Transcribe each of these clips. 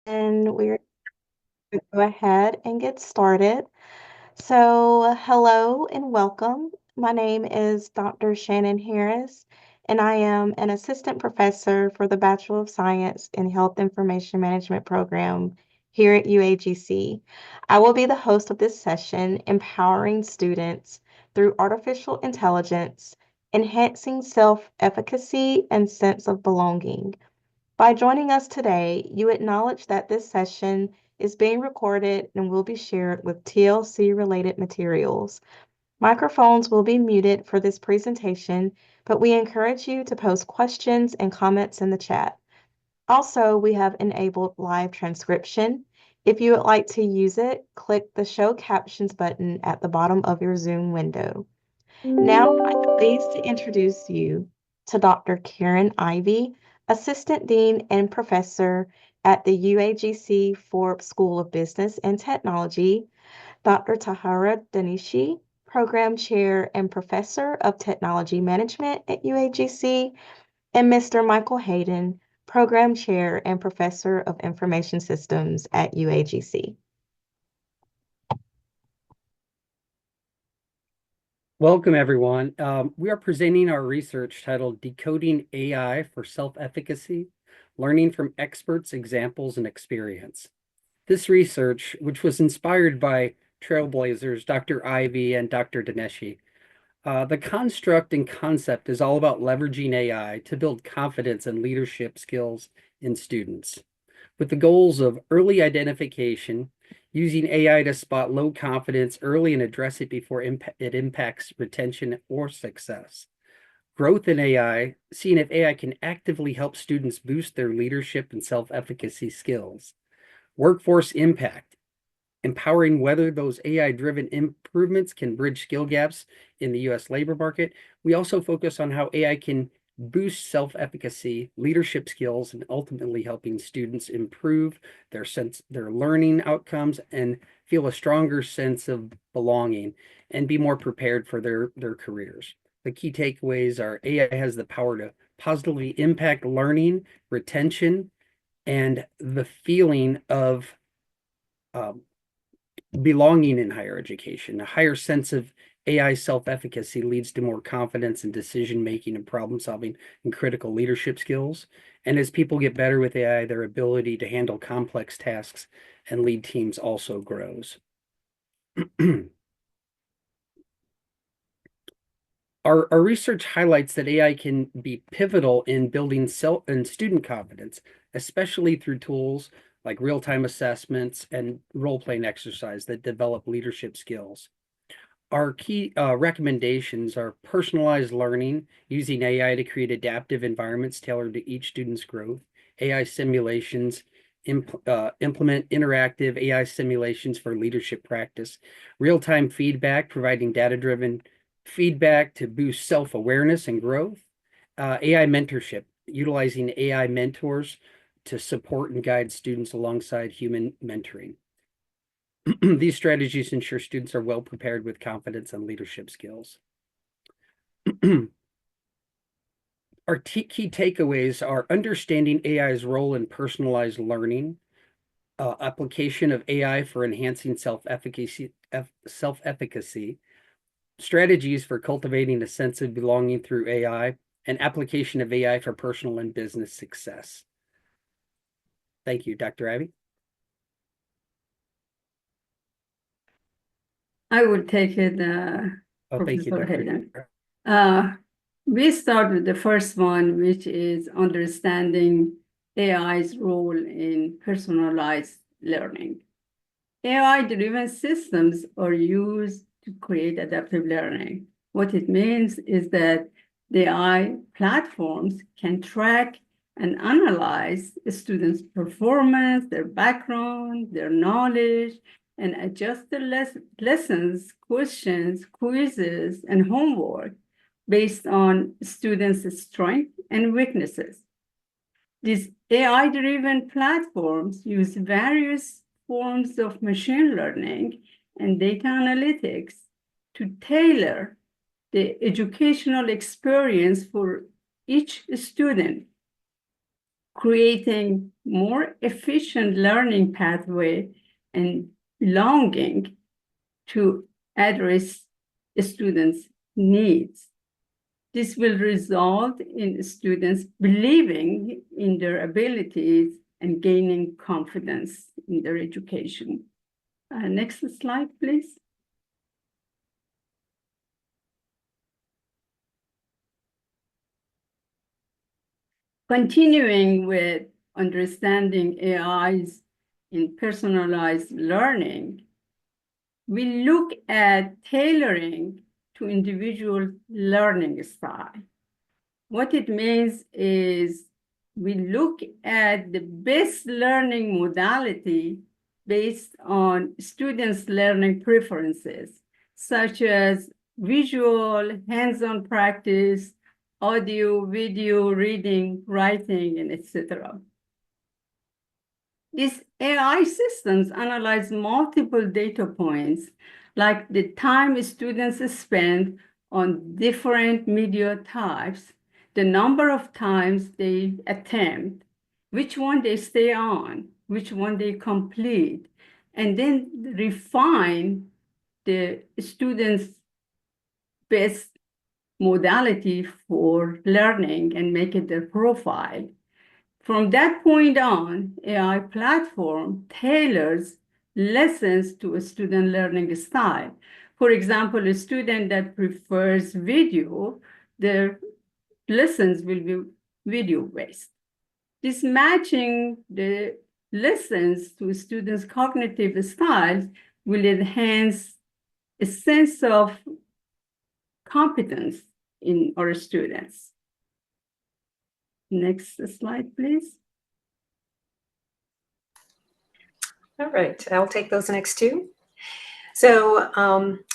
And we're going to go ahead and get started. So, hello and welcome. My name is Dr. Shannon Harris, and I am an assistant professor for the Bachelor of Science in Health Information Management program here at UAGC. I will be the host of this session, empowering students through artificial intelligence, enhancing self-efficacy and sense of belonging. By joining us today, you acknowledge that this session is being recorded and will be shared with TLC-related materials. Microphones will be muted for this presentation, but we encourage you to post questions and comments in the chat. Also, we have enabled live transcription. If you would like to use it, click the Show Captions button at the bottom of your Zoom window. Now, I'm pleased to introduce you to Dr. Karen Ivy, Assistant Dean and Professor at the UAGC Forbes School of Business and Technology, Dr. Tahara Danishi, Program Chair and Professor of Technology Management at UAGC, and Mr. Michael Hayden, Program Chair and Professor of Information Systems at UAGC. Welcome, everyone. We are presenting our research titled Decoding AI for Self-Efficacy, Learning from Experts, Examples, and Experience. This research, which was inspired by trailblazers Dr. Ivy and Dr. Dineshi, the construct and concept is all about leveraging AI to build confidence and leadership skills in students, with the goals of early identification, using AI to spot low confidence early and address it before it impacts retention or success. Growth in AI, seeing if AI can actively help students boost their leadership and self-efficacy skills. Workforce impact, empowering whether those AI-driven improvements can bridge skill gaps in the U.S. labor market. We also focus on how AI can boost self-efficacy, leadership skills, and ultimately helping students improve their learning outcomes and feel a stronger sense of belonging and be more prepared for their careers. The key takeaways are AI has the power to positively impact learning, retention, and the feeling of belonging in higher education. A higher sense of AI self-efficacy leads to more confidence in decision-making and problem-solving and critical leadership skills. And as people get better with AI, their ability to handle complex tasks and lead teams also grows. Our research highlights that AI can be pivotal in building self and student confidence, especially through tools like real-time assessments and role-playing exercise that develop leadership skills. Our key recommendations are personalized learning, using AI to create adaptive environments tailored to each student's growth, AI simulations, implement interactive AI simulations for leadership practice, real-time feedback, providing data-driven feedback to boost self-awareness and growth, AI mentorship, utilizing AI mentors to support and guide students alongside human mentoring. These strategies ensure students are well prepared with confidence and leadership skills. Our key takeaways are understanding AI's role in personalized learning, application of AI for enhancing self-efficacy, strategies for cultivating a sense of belonging through AI, and application of AI for personal and business success. Thank you, Dr. Ivy. I would take it, Thank you, Professor Dr. Hayden. We start with the first one, which is understanding AI's role in personalized learning. AI-driven systems are used to create adaptive learning. What it means is that the AI platforms can track and analyze the students' performance, their background, their knowledge, and adjust the lessons, questions, quizzes, and homework based on students' strengths and weaknesses. These AI-driven platforms use various forms of machine learning and data analytics to tailor the educational experience for each student. creating more efficient learning pathway and longing to address students' needs. This will result in students believing in their abilities and gaining confidence in their education. Next slide, please. Continuing with understanding AIs in personalized learning, we look at tailoring to individual learning style. What it means is we look at the best learning modality based on students' learning preferences, such as visual, hands-on practice, audio, video, reading, writing, and etc. These AI systems analyze multiple data points, like the time students spend on different media types, the number of times they attempt, which one they stay on, which one they complete, and then refine the students' best modality for learning and make it their profile. From that point on, AI platform tailors lessons to a student learning style. For example, a student that prefers video, their lessons will be video-based. This matching the lessons to students' cognitive styles will enhance a sense of competence in our students. Next slide, please. All right, I'll take those next two. So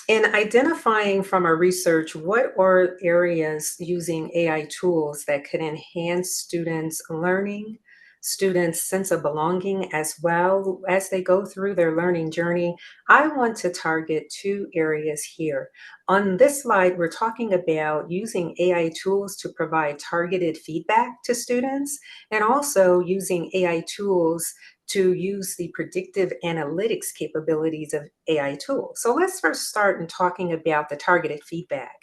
in identifying from our research, what are areas using AI tools that could enhance students' learning, students' sense of belonging, as well as they go through their learning journey, I want to target two areas here. On this slide, we're talking about using AI tools to provide targeted feedback to students, and also using AI tools to use the predictive analytics capabilities of AI tools. So let's first start in talking about the targeted feedback.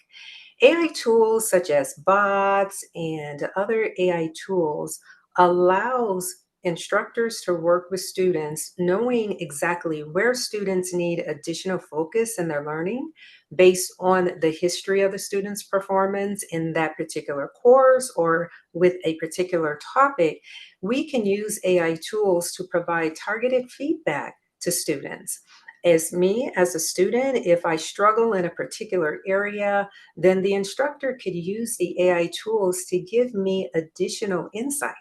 AI tools such as bots and other AI tools allows instructors to work with students knowing exactly where students need additional focus in their learning based on the history of the student's performance in that particular course or with a particular topic. We can use AI tools to provide targeted feedback to students. As me, as a student, if I struggle in a particular area, then the instructor could use the AI tools to give me additional insight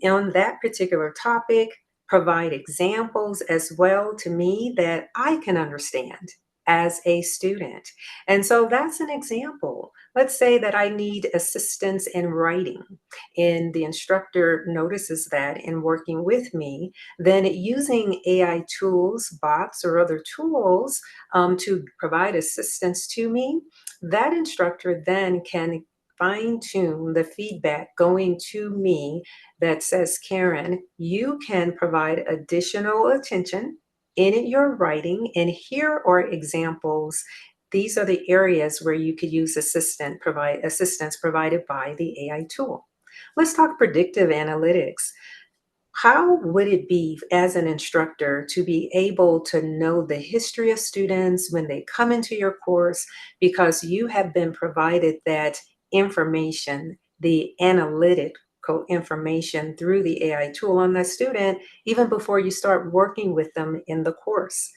on that particular topic, provide examples as well to me that I can understand as a student. And so that's an example. Let's say that I need assistance in writing, and the instructor notices that in working with me, then using AI tools, bots, or other tools to provide assistance to me, that instructor then can fine tune the feedback going to me that says, Karen, you can provide additional attention in your writing, and here are examples. These are the areas where you could use assistance provided by the AI tool. Let's talk predictive analytics. How would it be as an instructor to be able to know the history of students when they come into your course because you have been provided that information, the analytical information through the AI tool on that student even before you start working with them in the course?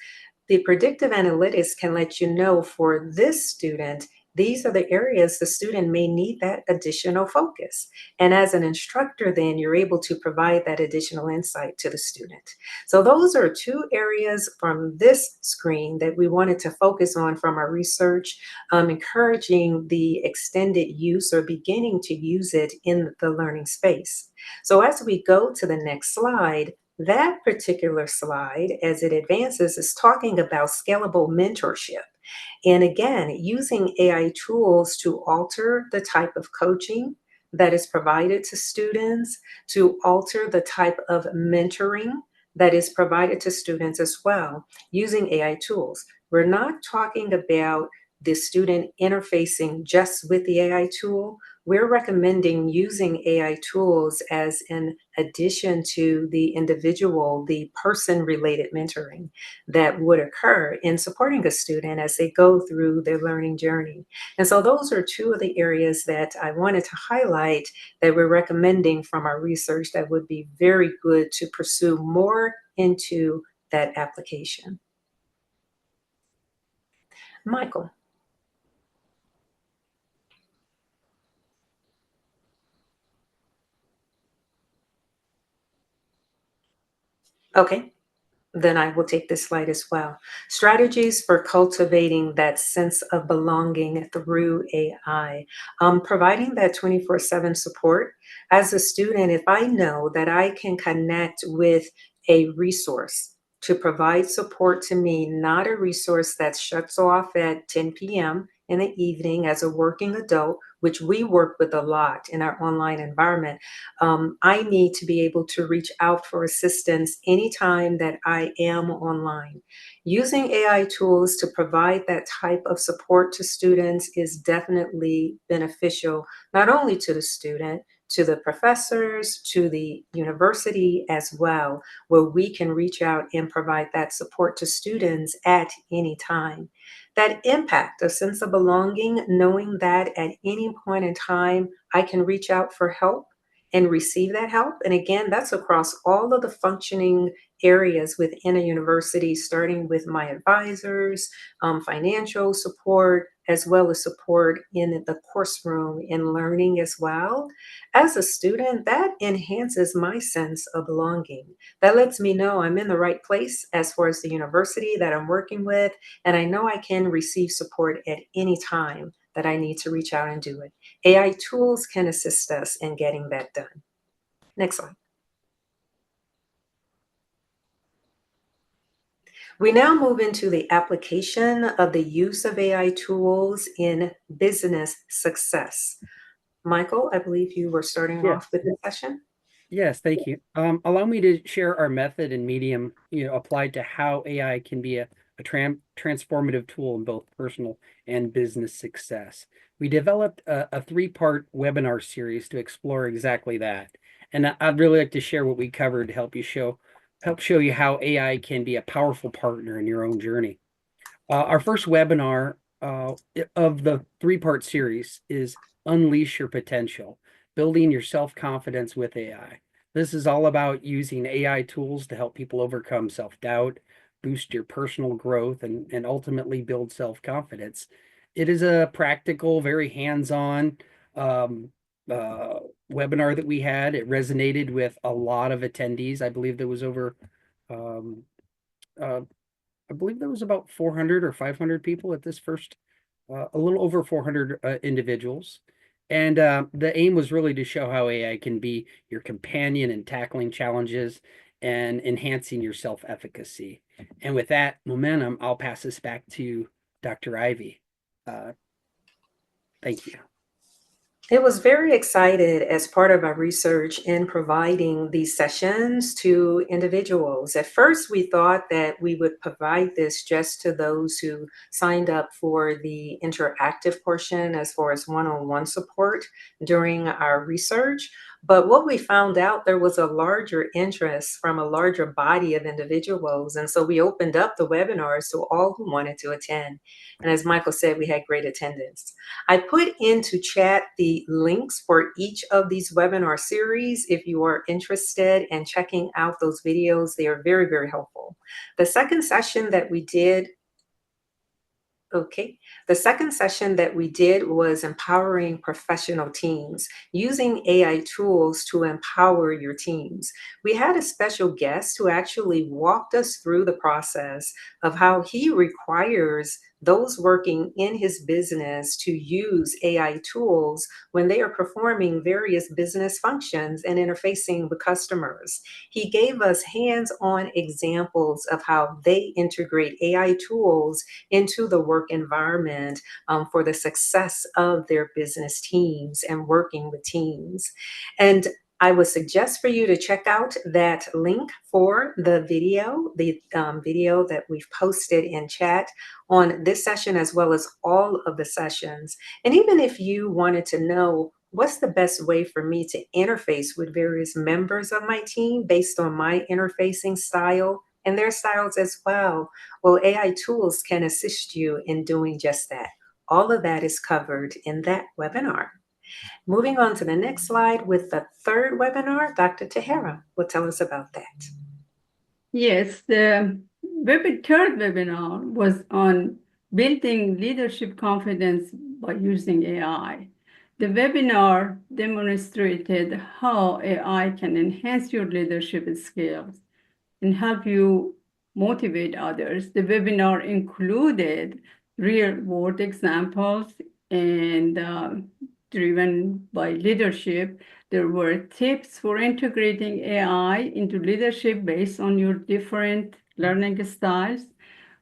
The predictive analytics can let you know for this student, these are the areas the student may need that additional focus. And as an instructor, then you're able to provide that additional insight to the student. So those are two areas from this screen that we wanted to focus on from our research, encouraging the extended use or beginning to use it in the learning space. So as we go to the next slide, that particular slide, as it advances, is talking about scalable mentorship. And again, using AI tools to alter the type of coaching, that is provided to students, to alter the type of mentoring that is provided to students as well using AI tools. We're not talking about the student interfacing just with the AI tool. We're recommending using AI tools as an addition to the individual, the person-related mentoring that would occur in supporting a student as they go through their learning journey. And so those are two of the areas that I wanted to highlight that we're recommending from our research that would be very good to pursue more into that application. Michael. Okay, then I will take this slide as well. Strategies for cultivating that sense of belonging through AI. Providing that 24/7 support. As a student, if I know that I can connect with a resource to provide support to me, not a resource that shuts off at 10 p.m. in the evening as a working adult, which we work with a lot in our online environment, I need to be able to reach out for assistance anytime that I am online. Using AI tools to provide that type of support to students is definitely beneficial, not only to the student, to the professors, to the university as well, where we can reach out and provide that support to students at any time. That impact, a sense of belonging, knowing that at any point in time, I can reach out for help and receive that help. And again, that's across all of the functioning areas within a university, starting with my advisors, financial support, as well as support in the course room and learning as well. As a student, that enhances my sense of belonging. That lets me know I'm in the right place as far as the university that I'm working with, and I know I can receive support at any time that I need to reach out and do it. AI tools can assist us in getting that done. Next slide. We now move into the application of the use of AI tools in business success. Michael, I believe you were starting Yes. off with this session. Yes, thank you. Allow me to share our method and medium, applied to how AI can be a transformative tool in both personal and business success. We developed a three-part webinar series to explore exactly that. And I'd really like to share what we covered to help show you how AI can be a powerful partner in your own journey. Our first webinar of the three-part series is Unleash Your Potential, Building Your Self-Confidence with AI. This is all about using AI tools to help people overcome self-doubt, boost your personal growth, and ultimately build self-confidence. It is a practical, very hands-on webinar that we had. It resonated with a lot of attendees. I believe there was over um, I believe there was about 400 or 500 people at this first, a little over 400 individuals. And the aim was really to show how AI can be your companion in tackling challenges and enhancing your self-efficacy. And with that momentum, I'll pass this back to Dr. Ivy. Thank you. It was very excited as part of our research in providing these sessions to individuals. At first, we thought that we would provide this just to those who signed up for the interactive portion as far as one-on-one support during our research. But what we found out, there was a larger interest from a larger body of individuals. And so we opened up the webinars to all who wanted to attend. And as Michael said, we had great attendance. I put into chat the links for each of these webinar series. If you are interested in checking out those videos, they are very, very helpful. The second session that we did was empowering professional teams, using AI tools to empower your teams. We had a special guest who actually walked us through the process of how he requires those working in his business to use AI tools when they are performing various business functions and interfacing with customers. He gave us hands-on examples of how they integrate AI tools into the work environment for the success of their business teams and working with teams. And I would suggest for you to check out that link for the video that we've posted in chat on this session, as well as all of the sessions. And even if you wanted to know what's the best way for me to interface with various members of my team based on my interfacing style and their styles as well, well, AI tools can assist you in doing just that. All of that is covered in that webinar. Moving on to the next slide with the third webinar, Dr. Tahera will tell us about that. Yes, the third webinar was on building leadership confidence by using AI. The webinar demonstrated how AI can enhance your leadership skills and help you motivate others. The webinar included real-world examples and driven by leadership. There were tips for integrating AI into leadership based on your different learning styles.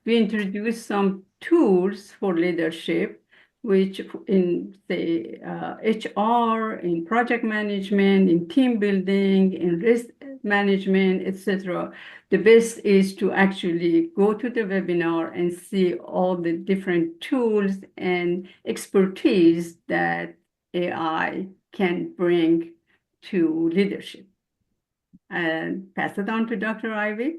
We introduced some tools for leadership, which in the HR, in project management, in team building, in risk management, etc. The best is to actually go to the webinar and see all the different tools and expertise that AI can bring to leadership. And pass it on to Dr. Ivy.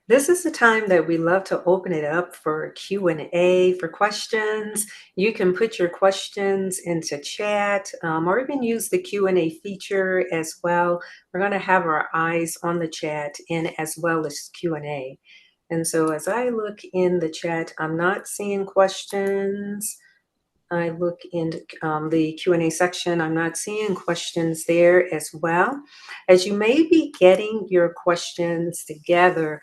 This is the time that we love to open it up for Q&A, for questions. You can put your questions into chat or even use the Q&A feature as well. We're going to have our eyes on the chat and as well as Q&A. And so as I look in the chat, I'm not seeing questions. I look in the Q&A section, I'm not seeing questions there as well. As you may be getting your questions together,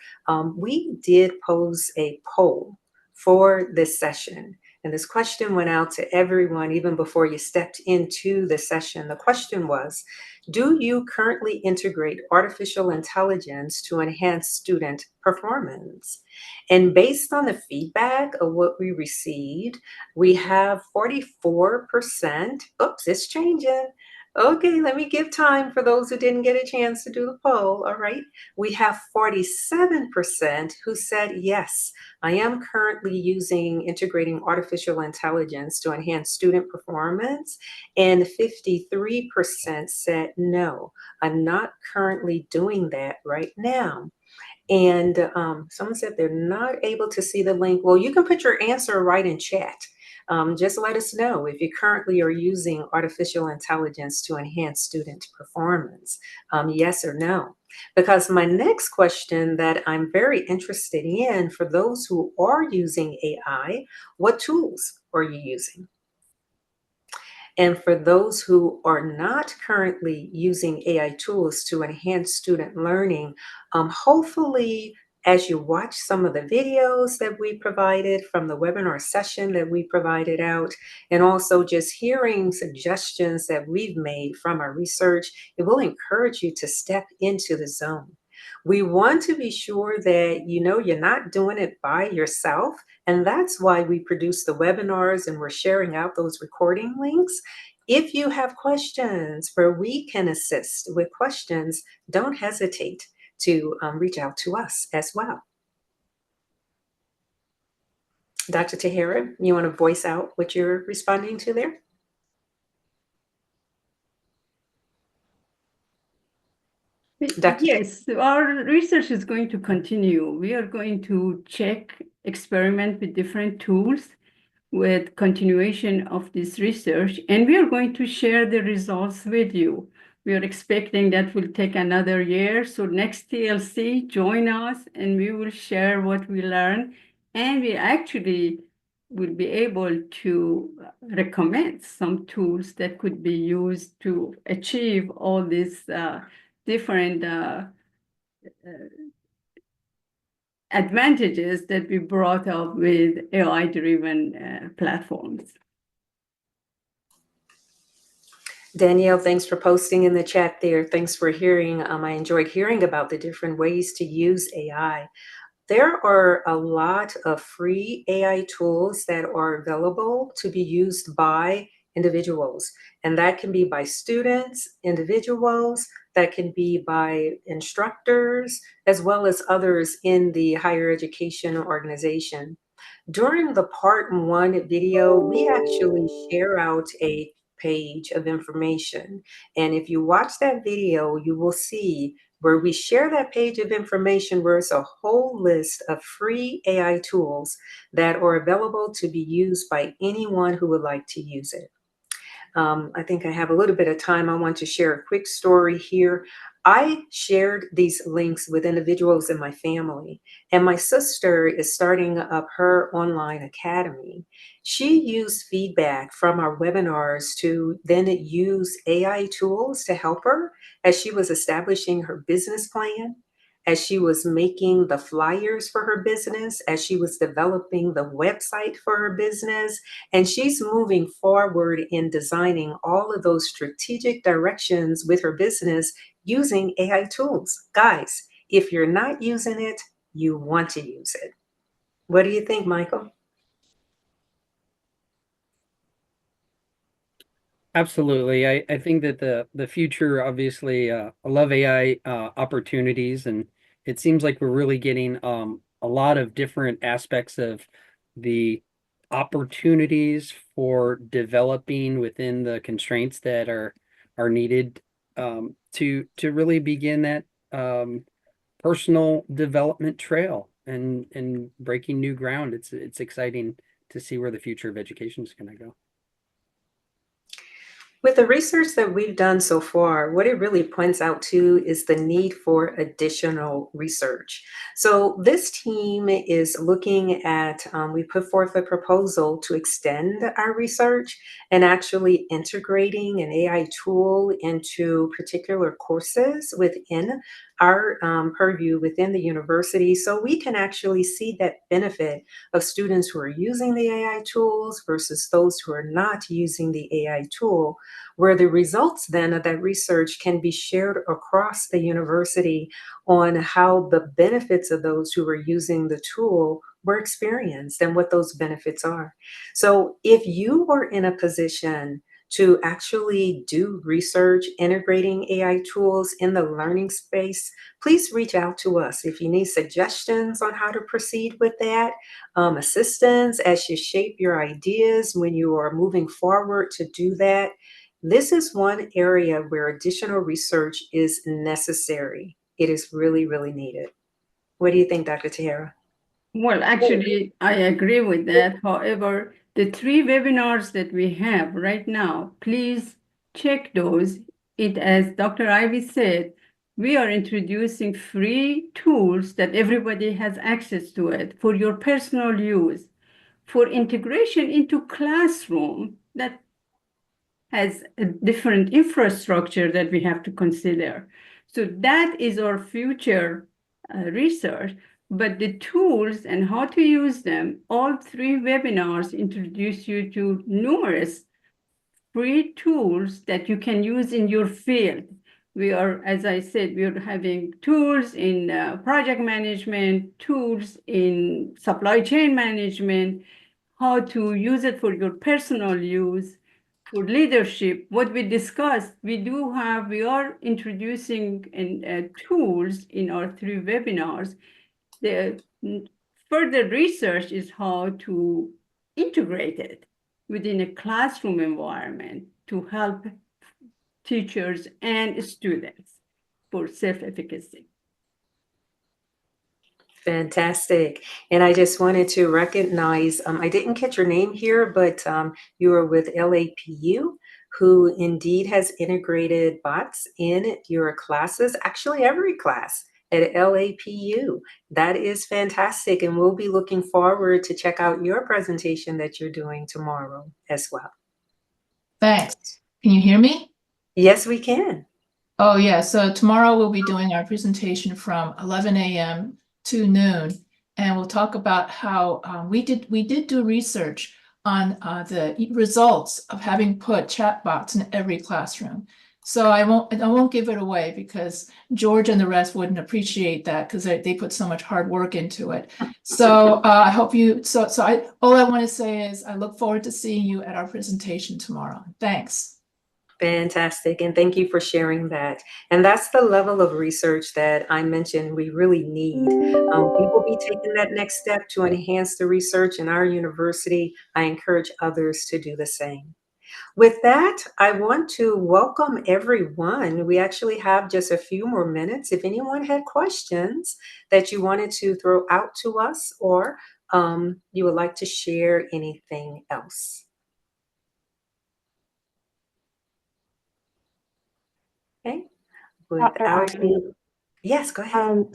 we did pose a poll for this session. And this question went out to everyone even before you stepped into the session. The question was, do you currently integrate artificial intelligence to enhance student performance? And based on the feedback of what we received, we have 44%. Oops, it's changing. Okay, let me give time for those who didn't get a chance to do the poll. All right. We have 47% who said, yes, I am currently integrating artificial intelligence to enhance student performance. And 53% said, no, I'm not currently doing that right now. And someone said they're not able to see the link. Well, you can put your answer right in chat. Just let us know if you currently are using artificial intelligence to enhance student performance, yes or no. Because my next question that I'm very interested in, for those who are using AI, what tools are you using? And for those who are not currently using AI tools to enhance student learning, hopefully as you watch some of the videos that we provided from the webinar session that we provided out, and also just hearing suggestions that we've made from our research, it will encourage you to step into the zone. We want to be sure that you know you're not doing it by yourself. And that's why we produce the webinars and we're sharing out those recording links. If you have questions where we can assist with questions, don't hesitate to reach out to us as well. Dr. Tahera, you want to voice out what you're responding to there? Yes, our research is going to continue. We are going to experiment with different tools with continuation of this research, and we are going to share the results with you. We are expecting that will take another year. So next TLC, join us and we will share what we learn. And we actually will be able to recommend some tools that could be used to achieve all these different advantages that we brought up with AI-driven platforms. Danielle, thanks for posting in the chat there. Thanks for hearing. I enjoyed hearing about the different ways to use AI. There are a lot of free AI tools that are available to be used by individuals, and that can be by students, individuals, that can be by instructors, as well as others in the higher education organization. During the part 1 video, we actually share out a page of information. And if you watch that video, you will see where we share that page of information where it's a whole list of free AI tools that are available to be used by anyone who would like to use it. I think I have a little bit of time. I want to share a quick story here. I shared these links with individuals in my family, and my sister is starting up her online academy. She used feedback from our webinars to then use AI tools to help her as she was establishing her business plan, as she was making the flyers for her business, as she was developing the website for her business, and she's moving forward in designing all of those strategic directions with her business using AI tools. Guys, if you're not using it, you want to use it. What do you think, Michael? Absolutely. I think that the future, obviously, I love AI opportunities, and it seems like we're really getting a lot of different aspects of the opportunities for developing within the constraints that are needed to really begin that personal development trail and breaking new ground. It's exciting to see where the future of education is going to go. With the research that we've done so far, what it really points out to is the need for additional research. So this team is looking at, we put forth a proposal to extend our research and actually integrating an AI tool into particular courses within our purview within the university, so we can actually see that benefit of students who are using the AI tools versus those who are not using the AI tool, where the results then of that research can be shared across the university on how the benefits of those who are using the tool were experienced and what those benefits are. So if you are in a position to actually do research integrating AI tools in the learning space, please reach out to us. If you need suggestions on how to proceed with that, assistance as you shape your ideas when you are moving forward to do that, this is one area where additional research is necessary. It is really, really needed. What do you think, Dr. Tahera? Well, actually, I agree with that. However, the 3 webinars that we have right now, please check those. As Dr. Ivy said, we are introducing free tools that everybody has access to it for your personal use. For integration into classroom, that has a different infrastructure that we have to consider. So that is our future research. But the tools and how to use them, all 3 webinars introduce you to numerous free tools that you can use in your field. We are, as I said, we are having tools in project management, tools in supply chain management, how to use it for your personal use, for leadership. What we discussed, we are introducing tools in our 3 webinars. The further research is how to integrate it within a classroom environment to help teachers and students for self-efficacy. Fantastic. And I just wanted to recognize, I didn't catch your name here, but you are with LAPU, who indeed has integrated bots in your classes, actually every class at LAPU. That is fantastic. And we'll be looking forward to check out your presentation that you're doing tomorrow as well. Thanks. Can you hear me? Yes, we can. Oh, yeah. So tomorrow we'll be doing our presentation from 11 a.m. to noon. and we'll talk about how we did do research on the results of having put chatbots in every classroom. So I won't give it away because George and the rest wouldn't appreciate that because they put so much hard work into it. So I hope you. All I want to say is I look forward to seeing you at our presentation tomorrow. Thanks. Fantastic. And thank you for sharing that. And that's the level of research that I mentioned we really need. We will be taking that next step to enhance the research in our university. I encourage others to do the same. With that, I want to welcome everyone. We actually have just a few more minutes. If anyone had questions that you wanted to throw out to us, or you would like to share anything else. Okay. Dr. Without Ivy. Yes, go ahead.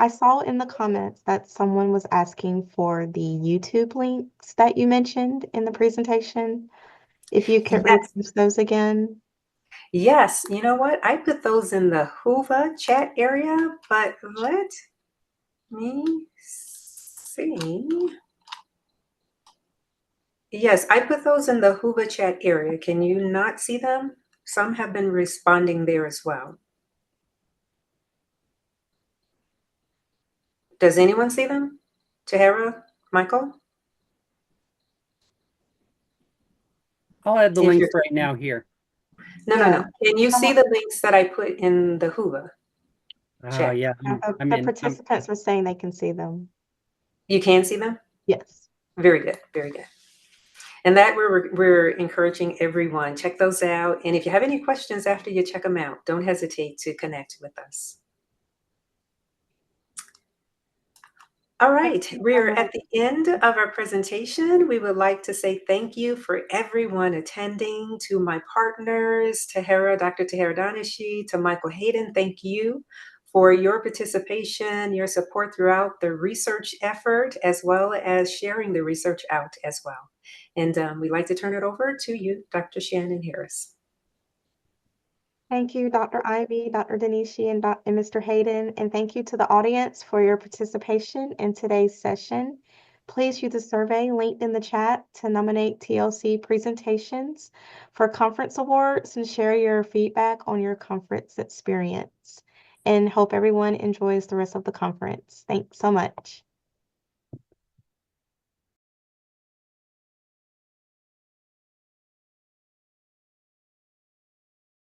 I saw in the comments that someone was asking for the YouTube links that you mentioned in the presentation. If you could Yes. repost those again. Yes, you know what? I put those in the Whova chat area, but let me see. Yes, I put those in the Whova chat area. Can you not see them? Some have been responding there as well. Does anyone see them? Tahara, Michael? I'll add the If links you're- right now here. No. Can you see Someone- the links that I put in the Whova? Check. Yeah, The participants were saying they can see them. You can see them? Yes. Very good, very good. And that we're encouraging everyone, check those out. And if you have any questions after you check them out, don't hesitate to connect with us. All right, we're at the end of our presentation. We would like to say thank you for everyone attending, to my partners, Dr. Tahara Danishi, to Michael Hayden. Thank you for your participation, your support throughout the research effort, as well as sharing the research out as well. And we'd like to turn it over to you, Dr. Shannon Harris. Thank you, Dr. Ivy, Dr. Danishi, and Mr. Hayden, and thank you to the audience for your participation in today's session. Please use the survey linked in the chat to nominate TLC presentations for conference awards and share your feedback on your conference experience. And hope everyone enjoys the rest of the conference. Thanks so much.